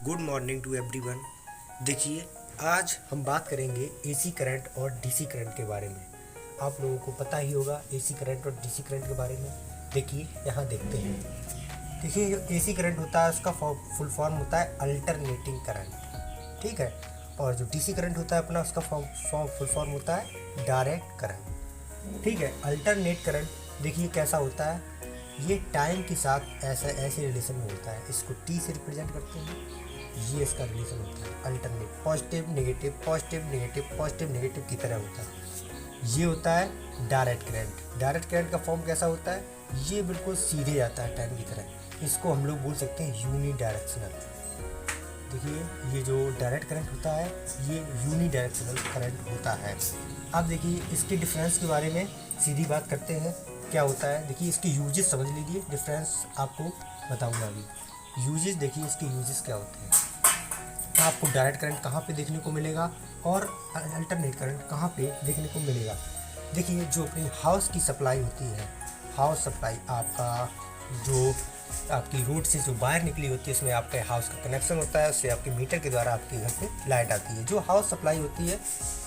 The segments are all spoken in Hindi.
Good morning to everyone. देखिए, आज हम बात करेंगे एसी करंट और डीसी करंट के बारे में। आप लोगों को पता ही होगा एसी करंट और डीसी करंट के बारे में। देखिए, यहाँ देखते हैं। देखिए, जो एसी करंट होता है उसका फुल फॉर्म होता है अल्टरनेटिंग करंट, ठीक है। और जो डीसी करंट होता है अपना, उसका फुल फॉर्म होता है डायरेक्ट करंट, ठीक है। अल्टरनेट करंट देखिए कैसा होता है, ये टाइम के साथ ऐसे रिलेशन में होता है। इसको टी से रिप्रेजेंट करते हैं, ये इसका रिलेशन होता है। Alternate positive negative positive negative positive negative की तरह होता है। ये होता है डायरेक्ट करंट। डायरेक्ट करंट का फॉर्म कैसा होता है, ये बिल्कुल सीधे जाता है टाइम की तरह। इसको हम लोग बोल सकते हैं यूनी डायरेक्शनल। देखिए, ये जो डायरेक्ट करंट होता है ये यूनी डायरेक्शनल करंट होता है। अब देखिए, इसके डिफरेंस के बारे में सीधी बात करते हैं। क्या होता है, देखिए इसके यूजेस समझ लीजिए, डिफरेंस आपको बताऊंगा अभी। यूजेस देखिए, इसके यूजेस क्या होते हैं। आपको डायरेक्ट करंट कहाँ पे देखने को मिलेगा और अल्टरनेट करंट कहाँ पे देखने को मिलेगा। देखिए, जो अपनी हाउस की सप्लाई होती है, हाउस सप्लाई आपका जो आपकी रोड से जो वायर निकली होती है, उसमें आपके हाउस का कनेक्शन होता है, उससे आपके मीटर के द्वारा आपके घर पे लाइट आती है। जो हाउस सप्लाई होती है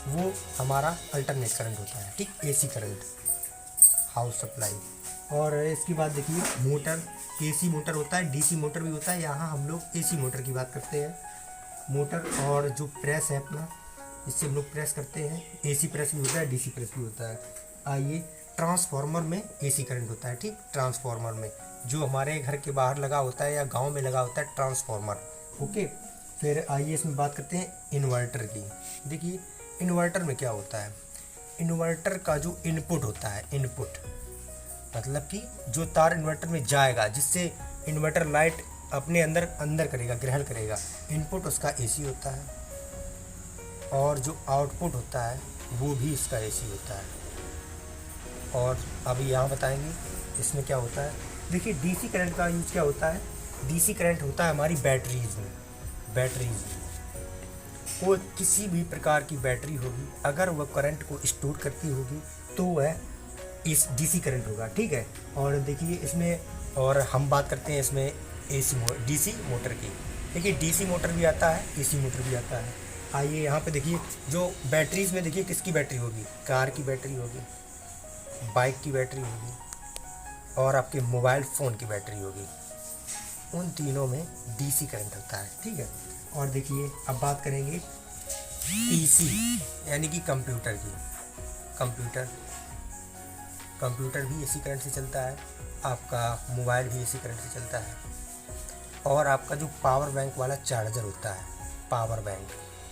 वो हमारा अल्टरनेट करंट होता है, ठीक। AC current, house supply. और इसके बाद देखिए मोटर, एसी मोटर होता है, डीसी मोटर भी होता है। यहाँ हम लोग एसी मोटर की बात करते हैं। मोटर और जो प्रेस है अपना, इससे हम लोग प्रेस करते हैं। एसी प्रेस भी होता है, डीसी प्रेस भी होता है। आइए, ट्रांसफार्मर में एसी करंट होता है, ठीक। ट्रांसफार्मर में जो हमारे घर के बाहर लगा होता है या गांव में लगा होता है ट्रांसफार्मर, ओके। फिर आइए इसमें बात करते हैं इन्वर्टर की। देखिए, इन्वर्टर में क्या होता है, इन्वर्टर का जो इनपुट होता है, इनपुट मतलब कि जो तार इन्वर्टर में जाएगा, जिससे इन्वर्टर लाइट अपने अंदर करेगा, ग्रहण करेगा, इनपुट उसका एसी होता है। और जो आउटपुट होता है वो भी इसका एसी होता है। और अभी यहाँ बताएंगे इसमें क्या होता है। देखिए, डीसी करंट का यूज क्या होता है। डीसी करंट होता है हमारी बैटरीज में। बैटरीज में कोई किसी भी प्रकार की बैटरी होगी, अगर वह करंट को स्टोर करती होगी तो वह इस डीसी करंट होगा, ठीक है। और देखिए इसमें, और हम बात करते हैं इसमें डीसी मोटर की। देखिए, डीसी मोटर भी आता है, एसी मोटर भी आता है। आइए यहाँ पे देखिए, जो बैटरीज में देखिए किसकी बैटरी होगी, कार की बैटरी होगी, बाइक की बैटरी होगी और आपके मोबाइल फ़ोन की बैटरी होगी। उन तीनों में डीसी करंट होता है, ठीक है। और देखिए, अब बात करेंगे पीसी यानी कि कंप्यूटर की। कंप्यूटर भी एसी करंट से चलता है, आपका मोबाइल भी एसी करंट से चलता है। और आपका जो पावर बैंक वाला चार्जर होता है, पावर बैंक,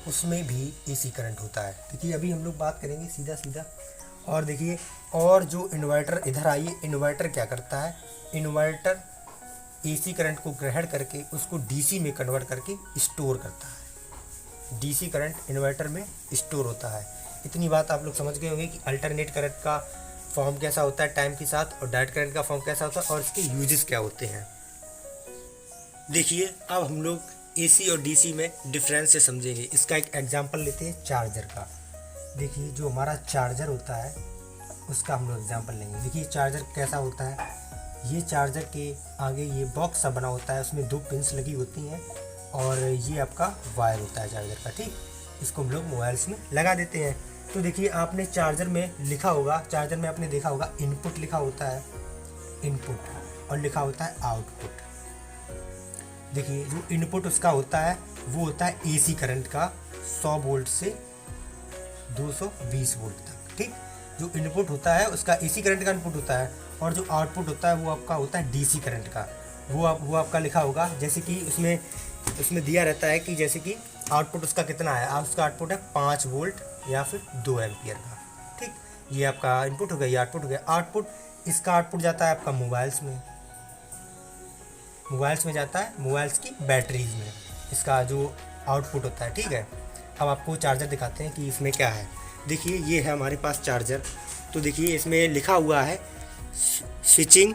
उसमें भी एसी करंट होता है। देखिए, अभी हम लोग बात करेंगे सीधा। और देखिए, और जो इन्वर्टर, इधर आइए, इन्वर्टर क्या करता है, इन्वर्टर एसी करंट को ग्रहण करके उसको डीसी में कन्वर्ट करके स्टोर करता है। डीसी करंट इन्वर्टर में स्टोर होता है। इतनी बात आप लोग समझ गए होंगे कि अल्टरनेट करंट का फॉर्म कैसा होता है टाइम के साथ, और डायरेक्ट करंट का फॉर्म कैसा होता है, और इसके यूजेस क्या होते हैं। देखिए, अब हम लोग एसी और डीसी में डिफरेंस से समझेंगे। इसका एक एग्जांपल लेते हैं चार्जर का। देखिए, जो हमारा चार्जर होता है उसका हम लोग एग्जांपल लेंगे। देखिए, चार्जर कैसा होता है, ये चार्जर के आगे ये बॉक्स सा बना होता है, उसमें 2 पिन्स लगी होती हैं और ये आपका वायर होता है चार्जर का, ठीक। इसको हम लोग मोबाइल्स में लगा देते हैं। तो देखिए, आपने चार्जर में लिखा होगा, चार्जर में आपने देखा होगा इनपुट लिखा होता है, इनपुट, और लिखा होता है आउटपुट। देखिए, जो इनपुट उसका होता है वो होता है एसी करंट का 100 वोल्ट से 220 वोल्ट तक, ठीक। जो इनपुट होता है उसका एसी करंट का इनपुट होता है, और जो आउटपुट होता है वो आपका होता है डीसी करंट का। वो आपका लिखा होगा, जैसे कि उसमें दिया रहता है कि जैसे कि आउटपुट उसका कितना है, आप उसका आउटपुट है 5 वोल्ट या फिर 2 एम्पियर का, ठीक। ये आपका इनपुट हो गया, ये आउटपुट हो गया। आउटपुट, इसका आउटपुट जाता है आपका मोबाइल्स में जाता है, मोबाइल्स की बैटरीज में इसका जो आउटपुट होता है, ठीक है। अब आपको चार्जर दिखाते हैं कि इसमें क्या है। देखिए, ये है हमारे पास चार्जर। तो देखिए, इसमें लिखा हुआ है स्विचिंग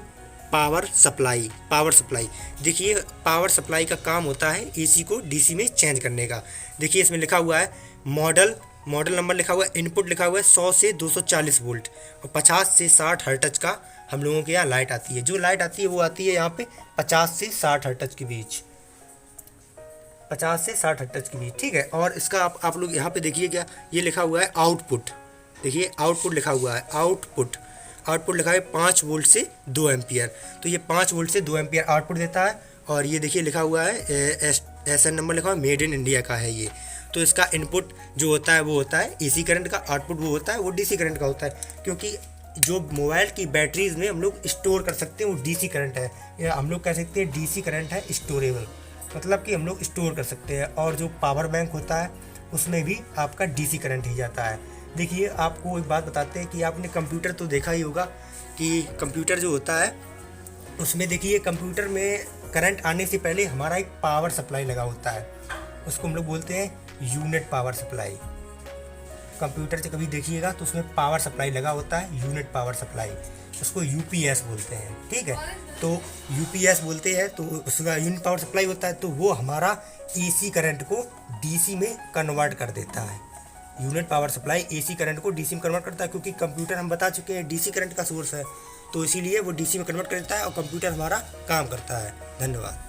पावर सप्लाई। देखिए, पावर सप्लाई का काम होता है एसी को डीसी में चेंज करने का। देखिए, इसमें लिखा हुआ है मॉडल नंबर लिखा हुआ है, इनपुट लिखा हुआ है 100 से 240 वोल्ट और 50 से 60 हर्ट्ज का हम लोगों के यहाँ लाइट आती है। जो लाइट आती है वो आती है यहाँ पे 50 से 60 हर्ट्ज के बीच। 50 से 60 हर्ट्ज के बीच, ठीक है। और इसका आप लोग यहाँ पे देखिए, क्या ये लिखा हुआ है आउटपुट, देखिए आउटपुट लिखा हुआ है, आउटपुट लिखा है 5 वोल्ट से 2 एम्पियर। तो ये 5 वोल्ट से 2 एम्पियर आउटपुट देता है। और ये देखिए लिखा हुआ है SN नंबर लिखा हुआ है, मेड इन इंडिया का है ये। तो इसका इनपुट जो होता है वो होता है AC करंट का, आउटपुट वो होता है वो DC करंट का होता है। क्योंकि जो मोबाइल की बैटरीज में हम लोग स्टोर कर सकते हैं वो DC करंट है, या हम लोग कह सकते हैं DC करंट है स्टोरेबल, मतलब कि हम लोग स्टोर कर सकते हैं। और जो पावर बैंक होता है उसमें भी आपका DC करंट ही जाता है। देखिए आपको एक बात बताते हैं कि आपने कंप्यूटर तो देखा ही होगा कि कंप्यूटर जो होता है उसमें देखिए कंप्यूटर में करंट आने से पहले हमारा एक पावर सप्लाई लगा होता है, उसको हम लोग बोलते हैं यूनिट पावर सप्लाई। कंप्यूटर से कभी देखिएगा तो उसमें पावर सप्लाई लगा होता है, यूनिट पावर सप्लाई, उसको UPS बोलते हैं, ठीक है। तो UPS बोलते हैं, तो उसका यूनिट पावर सप्लाई होता है, तो वो हमारा AC करंट को DC में कन्वर्ट कर देता है। Unit power supply AC current को DC में कन्वर्ट करता है, क्योंकि कंप्यूटर हम बता चुके हैं DC करंट का सोर्स है, तो इसीलिए वो DC में कन्वर्ट कर देता है और कंप्यूटर हमारा काम करता है। धन्यवाद।